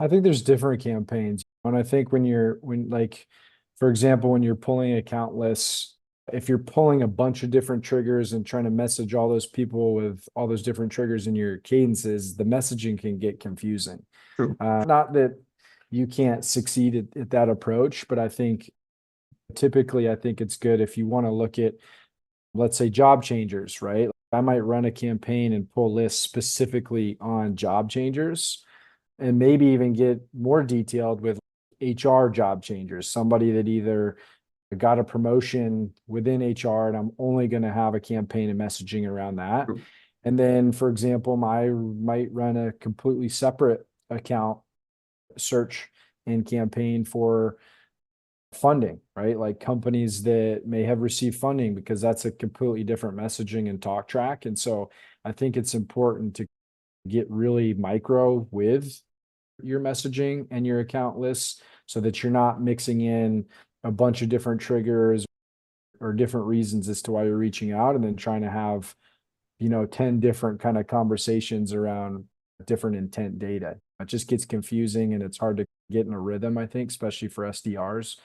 I think there's different campaigns. And I think for example, when you're pulling account lists, if you're pulling a bunch of different triggers and trying to message all those people with all those different triggers in your cadences, the messaging can get confusing. True. Not that you can't succeed at that approach, but I think typically, I think it's good if you want to look at, let's say, job changers, right? I might run a campaign and pull lists specifically on job changers and maybe even get more detailed with HR job changers, somebody that either got a promotion within HR and I'm only going to have a campaign and messaging around that. True. And then, for example, I might run a completely separate account search and campaign for funding, right? Like companies that may have received funding, because that's a completely different messaging and talk track. And so I think it's important to get really micro with your messaging and your account lists so that you're not mixing in a bunch of different triggers or different reasons as to why you're reaching out and then trying to have, 10 different kind of conversations around different intent data. It just gets confusing and it's hard to get in a rhythm, I think, especially for SDRs.